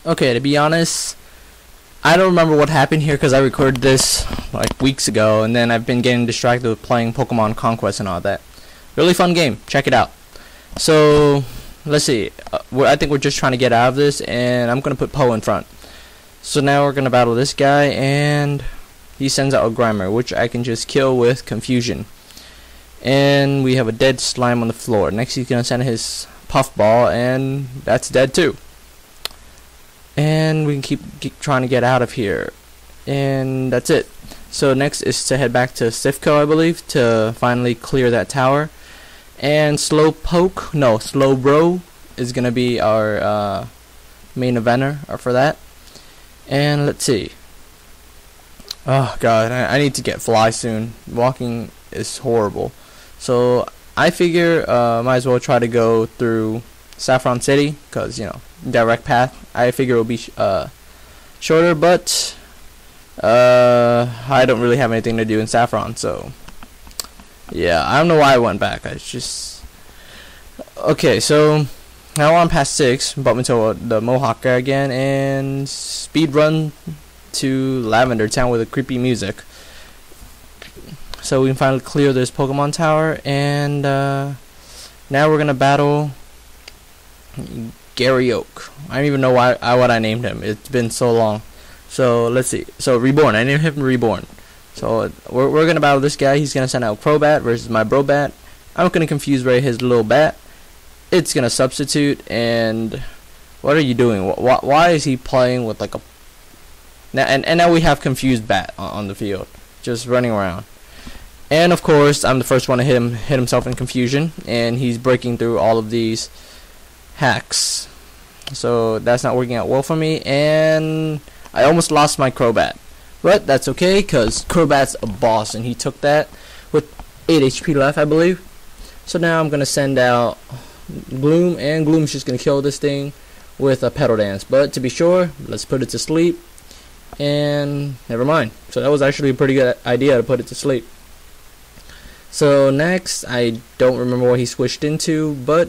Okay, to be honest, I don't remember what happened here because I recorded this like weeks ago, and then I've been getting distracted with playing Pokemon Conquest and all that. Really fun game. Check it out. So, let's see. I think we're just trying to get out of this, and I'm going to put Poe in front. So now we're going to battle this guy, and he sends out a Grimer, which I can just kill with Confusion. And we have a dead slime on the floor. Next he's going to send his Puffball, and that's dead too. And we can keep trying to get out of here. And that's it. So next is to head back to Sifco, I believe, to finally clear that tower. And Slowbro is going to be our main eventer for that. And let's see. Oh god, I need to get Fly soon. Walking is horrible. So I figure might as well try to go through Saffron City, because, you know, direct path. I figure it will be shorter, but I don't really have anything to do in Saffron, so yeah, I don't know why I went back. It's just okay. So now I'm past 6, bump into the Mohawk guy again, and speed run to Lavender Town with a creepy music. So we can finally clear this Pokemon Tower, and now we're gonna battle Gary Oak. I don't even know what I named him. It's been so long. So let's see. So Reborn. I named him Reborn. So we're gonna battle this guy. He's gonna send out Crobat versus my Brobat. I'm gonna confuse Ray his little bat. It's gonna substitute. And what are you doing? Why is he playing with like a now we have confused bat on the field, just running around. And of course I'm the first one to hit himself in confusion, and he's breaking through all of these hacks. So that's not working out well for me, and I almost lost my Crobat. But that's okay, because Crobat's a boss, and he took that with 8 HP left, I believe. So now I'm going to send out Gloom, and Gloom's just going to kill this thing with a Petal Dance. But to be sure, let's put it to sleep. And never mind. So that was actually a pretty good idea to put it to sleep. So next, I don't remember what he switched into, but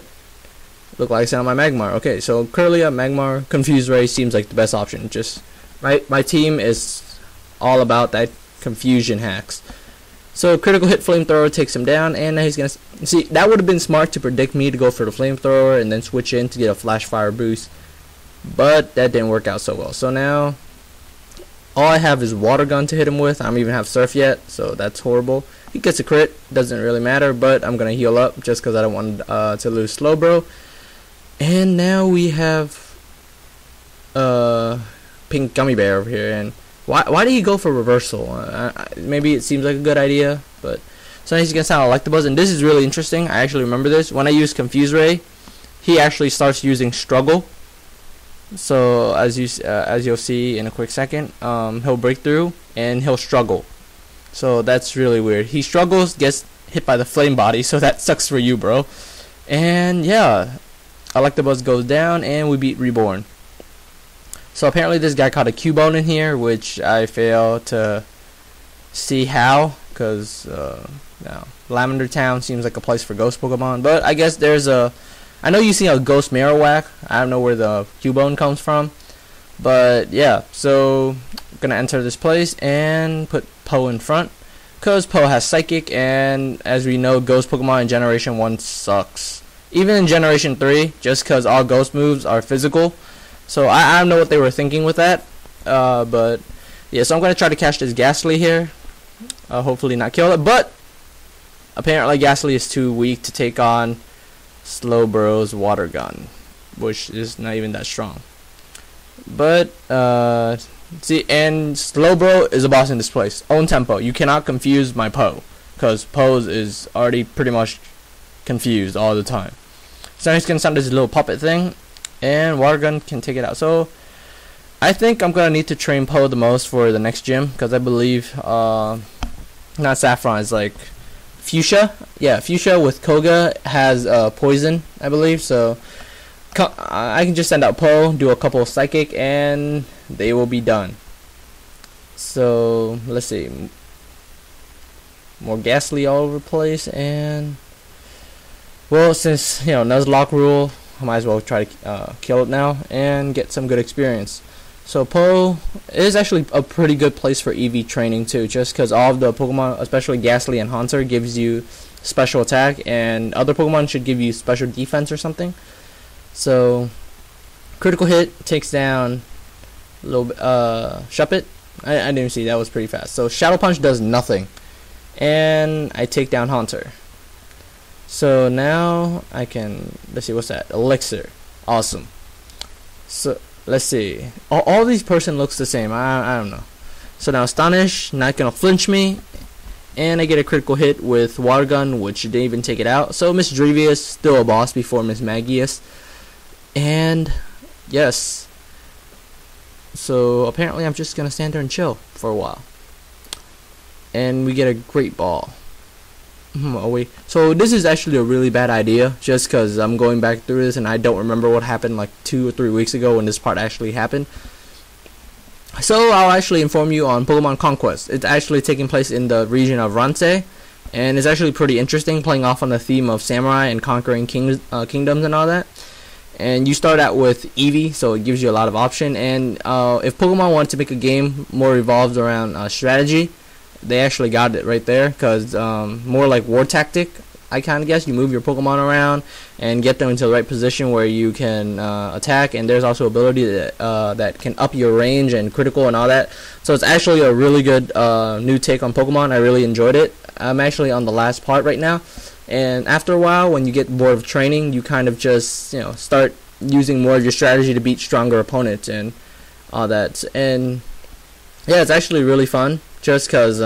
look like it's on my Magmar. Okay, so Kirlia, Magmar, Confused Ray seems like the best option. Just my team is all about that confusion hacks. So critical hit Flamethrower takes him down, and now he's gonna see. That would have been smart to predict me to go for the Flamethrower and then switch in to get a Flash Fire boost, but that didn't work out so well. So now all I have is Water Gun to hit him with. I don't even have Surf yet, so that's horrible. He gets a crit, doesn't really matter, but I'm gonna heal up just because I don't want to lose Slowbro. And now we have Pink Gummy Bear over here. And why did he go for Reversal? Maybe it seems like a good idea, but so he's gonna sound like the buzz. And this is really interesting. I actually remember this. When I use Confuse Ray, he actually starts using Struggle. So as you'll see in a quick second, he'll break through and he'll struggle. So that's really weird. He struggles, gets hit by the Flame Body, so that sucks for you, bro. And yeah, Electabuzz goes down, and we beat Reborn. So apparently this guy caught a Cubone in here, which I fail to see how, because Lavender Town seems like a place for ghost Pokemon. But I guess there's a... I know you see a Ghost Marowak. I don't know where the Cubone comes from. But yeah, so I'm going to enter this place and put Poe in front, because Poe has Psychic, and as we know, ghost Pokemon in Generation 1 sucks. Even in Generation 3, just because all ghost moves are physical. So I don't know what they were thinking with that. But yeah, so I'm going to try to catch this Ghastly here. Hopefully not kill it. But apparently Ghastly is too weak to take on Slowbro's Water Gun, which is not even that strong. But see, and Slowbro is a boss in this place. Own tempo. You cannot confuse my Poe, because Poe is already pretty much confused all the time. So he's gonna send this little puppet thing, and Water Gun can take it out. So I think I'm gonna need to train Poe the most for the next gym, because I believe not Saffron, it's like Fuchsia. Yeah, Fuchsia with Koga has poison, I believe. So I can just send out Poe, do a couple of Psychic, and they will be done. So let's see, more Ghastly all over the place. And well, since, you know, Nuzlocke rule, I might as well try to kill it now and get some good experience. So Po is actually a pretty good place for EV training too, just because all of the Pokemon, especially Ghastly and Haunter, gives you special attack, and other Pokemon should give you special defense or something. So critical hit takes down a little bit, Shuppet. I didn't see, that was pretty fast. So Shadow Punch does nothing, and I take down Haunter. So now I can, let's see, what's that? Elixir. Awesome. So let's see. All these person looks the same. I don't know. So now Astonish, not gonna flinch me, and I get a critical hit with Water Gun, which didn't even take it out. So Miss Drevius still a boss before Miss Magius, and yes. So apparently I'm just gonna stand there and chill for a while, and we get a Great Ball. So this is actually a really bad idea, just because I'm going back through this and I don't remember what happened like 2 or 3 weeks ago when this part actually happened. So I'll actually inform you on Pokemon Conquest. It's actually taking place in the region of Ransei, and it's actually pretty interesting, playing off on the theme of samurai and conquering kingdoms and all that. And you start out with Eevee, so it gives you a lot of option. And if Pokemon want to make a game more revolved around strategy, they actually got it right there, because more like war tactic, I kind of guess. You move your Pokemon around and get them into the right position where you can attack, and there's also ability that can up your range and critical and all that. So it's actually a really good new take on Pokemon. I really enjoyed it. I'm actually on the last part right now, and after a while, when you get bored of training, you kind of just start using more of your strategy to beat stronger opponents and all that. And yeah, it's actually really fun, just because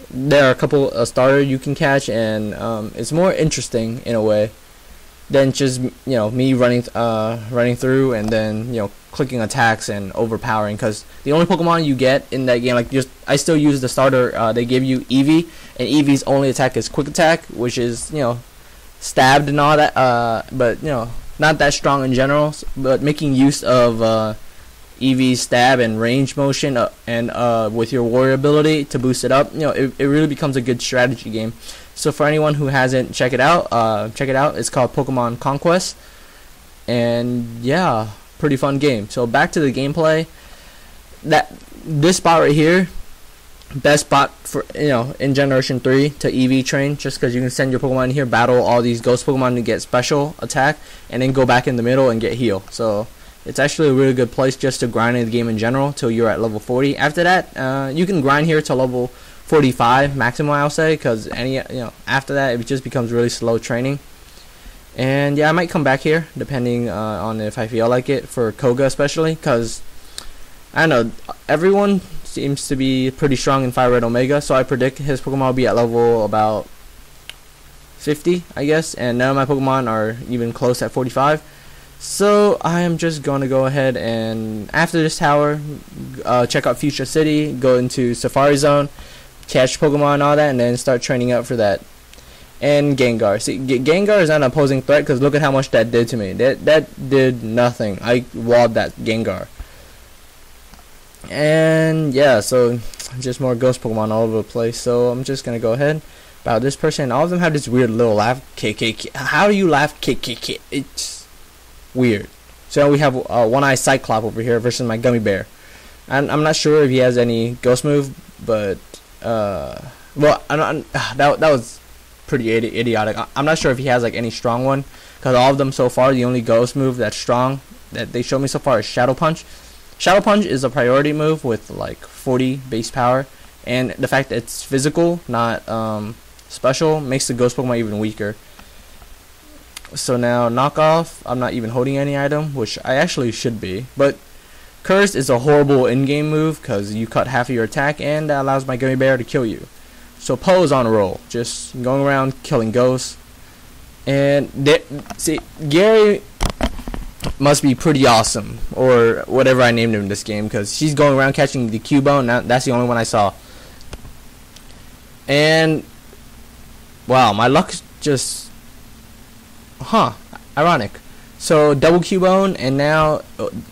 there are a couple starters you can catch, and it's more interesting in a way than just me running through and then clicking attacks and overpowering. Because the only Pokemon you get in that game, I still use the starter they give you, Eevee, and Eevee's only attack is Quick Attack, which is stabbed and all that, but not that strong in general. But making use of Eevee's stab and range motion and with your warrior ability to boost it up, it really becomes a good strategy game. So for anyone who hasn't, check it out. It's called Pokemon Conquest, and yeah, pretty fun game. So back to the gameplay. This spot right here, best spot for in Generation 3 to EV train, just because you can send your Pokemon in here, battle all these ghost Pokemon to get special attack, and then go back in the middle and get heal. So it's actually a really good place just to grind in the game in general till you're at level 40. After that, you can grind here to level 45 maximum, I'll say, because after that it just becomes really slow training. And yeah, I might come back here depending on if I feel like it, for Koga especially, because I don't know, everyone seems to be pretty strong in Fire Red Omega, so I predict his Pokemon will be at level about 50, I guess, and none of my Pokemon are even close at 45. So I am just going to go ahead and, after this tower, check out Future City, go into Safari Zone, catch Pokemon and all that, and then start training up for that. And Gengar. See, Gengar is not an opposing threat, because look at how much that did to me. That did nothing. I walled that Gengar. And yeah, so just more ghost Pokemon all over the place. So I'm just going to go ahead, bow this person. All of them have this weird little laugh. How do you laugh? It's weird. So we have One-Eye Cyclop over here versus my Gummy Bear. And I'm not sure if he has any ghost move, but well, that was pretty idiotic. I'm not sure if he has like any strong one, because all of them so far, the only ghost move that's strong that they showed me so far is Shadow Punch. Shadow Punch is a priority move with like 40 base power, and the fact that it's physical, not special, makes the ghost Pokemon even weaker. So now knockoff, I'm not even holding any item, which I actually should be, but Curse is a horrible in-game move because you cut half of your attack, and that allows my Gummy Bear to kill you. So Poe is on a roll, just going around killing ghosts. And see, Gary must be pretty awesome, or whatever I named him in this game, because she's going around catching the Cubone. That's the only one I saw. And wow, my luck just ironic. So double Cubone, and now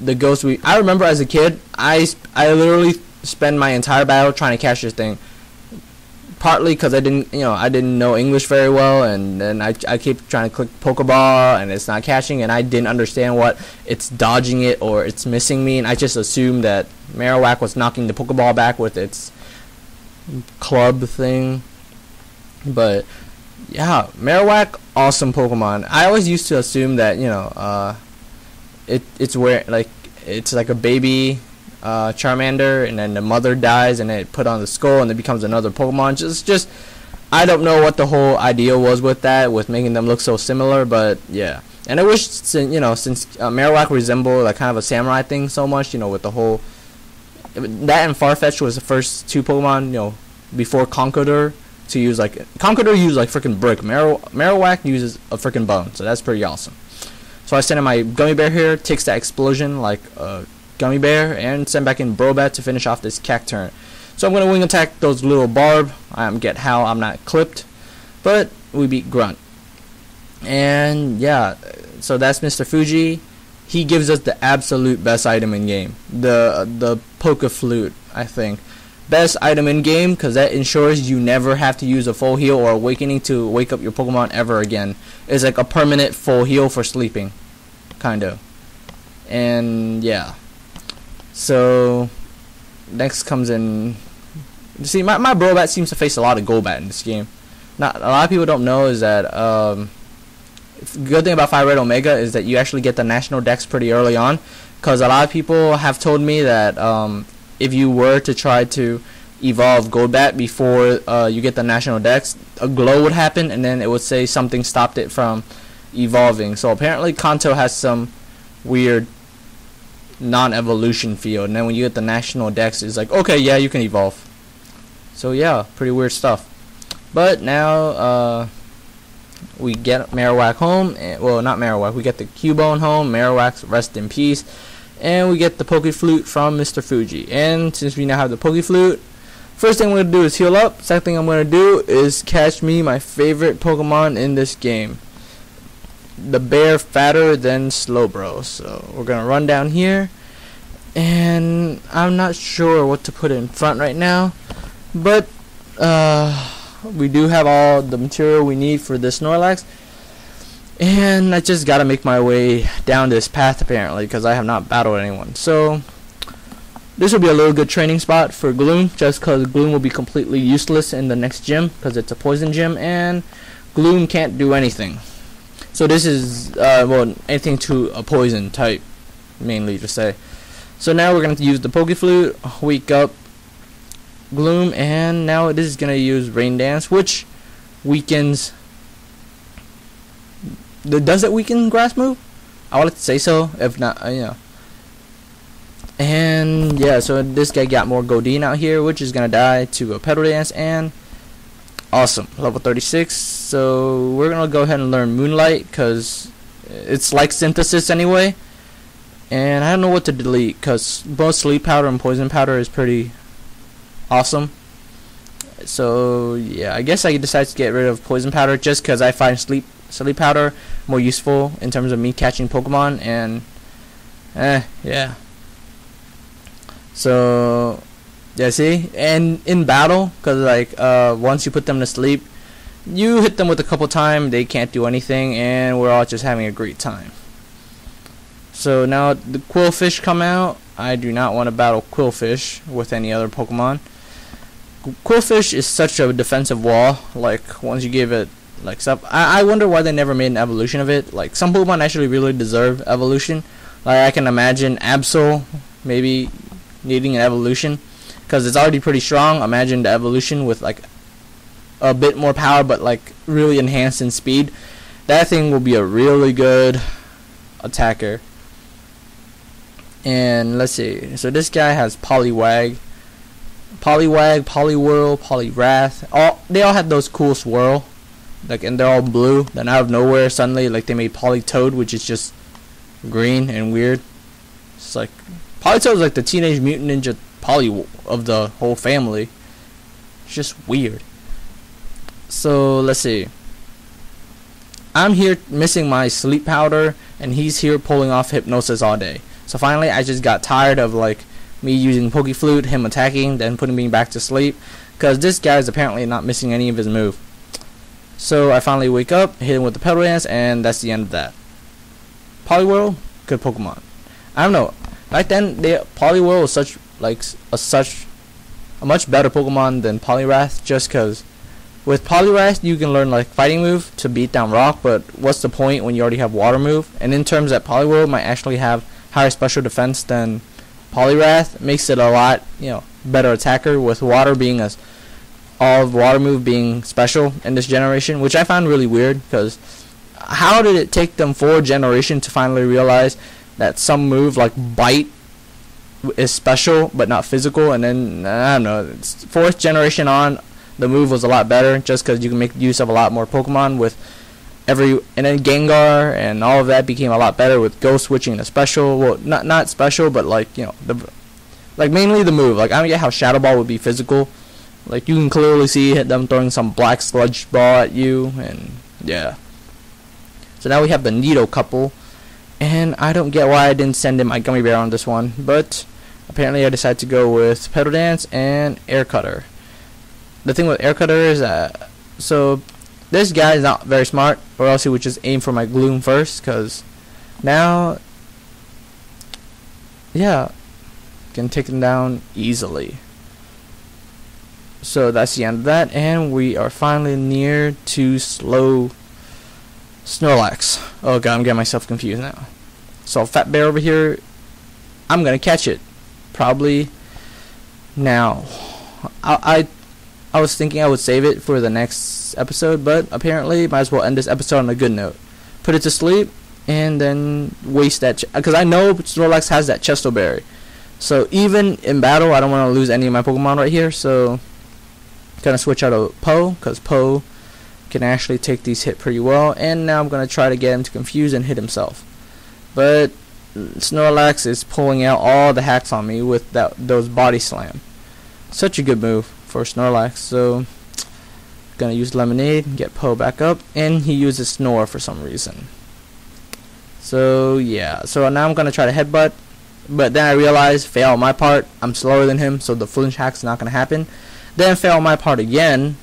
the ghost. I remember as a kid, I literally spend my entire battle trying to catch this thing. partly because I didn't know English very well, and then I keep trying to click Pokeball and it's not catching, and I didn't understand what it's dodging it or it's missing me, and I just assumed that Marowak was knocking the Pokeball back with its club thing. But yeah, Marowak, awesome Pokemon. I always used to assume that it's where it's like a baby Charmander, and then the mother dies and it put on the skull and it becomes another Pokemon. Just I don't know what the whole idea was with that, with making them look so similar, but yeah. And I wish since Marowak resembled like kind of a samurai thing so much, with the whole that, and Farfetch was the first two Pokemon before Conkeldurr to use Conkeldurr used freaking brick. Marowak uses a freaking bone, so that's pretty awesome. So I send in my Gummy Bear here, takes that explosion like a Gummy Bear, and send back in Brobat to finish off this Cacturn. So I'm gonna wing attack those little Barb. Get how I'm not clipped, but we beat Grunt. And yeah, so that's Mr. Fuji. He gives us the absolute best item in game, the Poke Flute. I think best item in game because that ensures you never have to use a full heal or awakening to wake up your Pokemon ever again. It's like a permanent full heal for sleeping, kind of. And yeah, so next comes in. See, my Brobat seems to face a lot of Golbat in this game. Not a lot of people don't know is that good thing about Fire Red Omega is that you actually get the national dex pretty early on, because a lot of people have told me that if you were to try to evolve Golbat before you get the national dex, a glow would happen and then it would say something stopped it from evolving. So apparently Kanto has some weird non-evolution field, and then when you get the national dex, it's like, okay, yeah, you can evolve. So yeah, pretty weird stuff. But now we get Marowak home, well, not Marowak, we get the Cubone home, Marowak's rest in peace, and we get the Poke Flute from Mr. Fuji. And since we now have the Poke Flute, first thing I'm going to do is heal up. Second thing I'm going to do is catch me my favorite Pokemon in this game, the bear fatter than Slowbro. So we're going to run down here, and I'm not sure what to put in front right now, but we do have all the material we need for this Snorlax, and I just gotta make my way down this path apparently because I have not battled anyone. So this will be a little good training spot for Gloom, just because Gloom will be completely useless in the next gym because it's a poison gym and Gloom can't do anything. So this is well, anything to a poison type mainly to say. So now we're going to use the Poke Flute, wake up Gloom, and now this is going to use Rain Dance, which weakens. Does it weaken grass move? I would like to say so. If not, And yeah, so this guy got more Godin out here, which is going to die to a Petal Dance, and awesome, level 36. So we're going to go ahead and learn Moonlight because it's like Synthesis anyway. And I don't know what to delete because both Sleep Powder and Poison Powder is pretty awesome. So yeah, I guess I decide to get rid of Poison Powder just because I find Sleep Powder more useful in terms of me catching Pokemon, and yeah. So yeah, see, and in battle, because once you put them to sleep, you hit them with a couple times, they can't do anything, and we're all just having a great time. So now the Quillfish come out. I do not want to battle Quillfish with any other Pokemon. Quillfish is such a defensive wall. Like once you give it stuff, I wonder why they never made an evolution of it. Like some Pokemon actually really deserve evolution. Like I can imagine Absol maybe needing an evolution because it's already pretty strong. Imagine the evolution with like a bit more power, but like really enhanced in speed. That thing will be a really good attacker. And let's see. So this guy has Poliwag, Poliwhirl, Poliwrath. They all have those cool swirl, and they're all blue. Then out of nowhere, suddenly, they made Politoed, which is just green and weird. It's like Politoed is like the Teenage Mutant Ninja Poly of the whole family. It's just weird. So let's see. I'm here missing my Sleep Powder, and he's here pulling off Hypnosis all day. So finally, I just got tired of me using Pokeflute, him attacking, then putting me back to sleep, because this guy is apparently not missing any of his move. So I finally wake up, hit him with the Pedal Dance, and that's the end of that. Poliwhirl, good Pokemon. I don't know. Back then, Poliwhirl was such a much better Pokemon than Poliwrath, just because with Poliwrath you can learn like fighting move to beat down rock, but what's the point when you already have water move? And in terms that Poliwhirl might actually have higher special defense than Poliwrath, makes it a lot better attacker, with water being all of water move being special in this generation, which I found really weird, because how did it take them 4 generations to finally realize that some move like bite is special but not physical? And then I don't know, 4th generation on, the move was a lot better, just because you can make use of a lot more Pokemon with and then Gengar and all of that became a lot better with Ghost switching to special. Well, not special, but like mainly the move. Like I don't get how Shadow Ball would be physical. Like you can clearly see them throwing some black sludge ball at you, and yeah. So now we have the Nido couple, and I don't get why I didn't send in my Gummy Bear on this one, but apparently I decided to go with Pedal Dance and Air Cutter. The thing with Air Cutter is so this guy is not very smart, or else he would just aim for my Gloom first, because now, yeah, can take him down easily. So that's the end of that, and we are finally near to slow Snorlax. Oh god, I'm getting myself confused now. So Fat Bear over here, I'm gonna catch it probably now. I was thinking I would save it for the next episode, but apparently might as well end this episode on a good note. Put it to sleep and then waste that, because I know Snorlax has that Chesto Berry. So even in battle, I don't want to lose any of my Pokemon right here, so gonna switch out of Poe, because Poe can actually take these hit pretty well, and now I'm gonna try to get him to confuse and hit himself. But Snorlax is pulling out all the hacks on me with those body slam. Such a good move for Snorlax. So gonna use Lemonade, get Poe back up, and he uses Snore for some reason. So yeah, so now I'm gonna try to headbutt, but then I realize, fail on my part, I'm slower than him, so the flinch hack's not gonna happen. Then fail on my part again,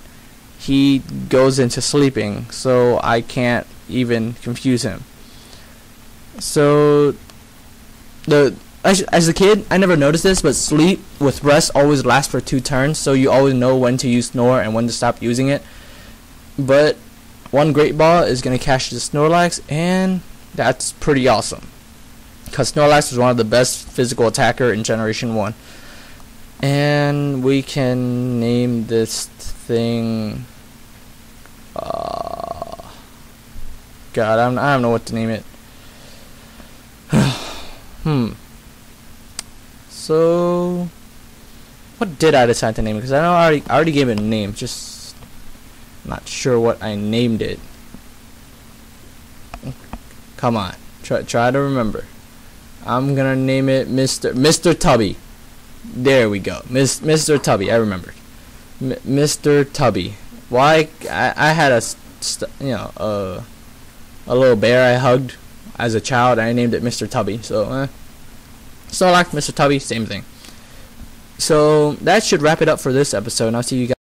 he goes into sleeping, so I can't even confuse him. So as a kid, I never noticed this, but sleep with rest always lasts for 2 turns, so you always know when to use Snore and when to stop using it. But one Great Ball is going to catch the Snorlax, and that's pretty awesome, because Snorlax is one of the best physical attacker in Generation 1. And we can name this thing, God, I don't know what to name it. So what did I decide to name it? Because I know I already gave it a name, just not sure what I named it. Come on, try to remember. I'm gonna name it Mr. Tubby. There we go, Mr. Tubby. I remembered, Mr. Tubby. Why? I had a little bear I hugged as a child, and I named it Mr. Tubby. So like Mr. Tubby, same thing. So that should wrap it up for this episode, and I'll see you guys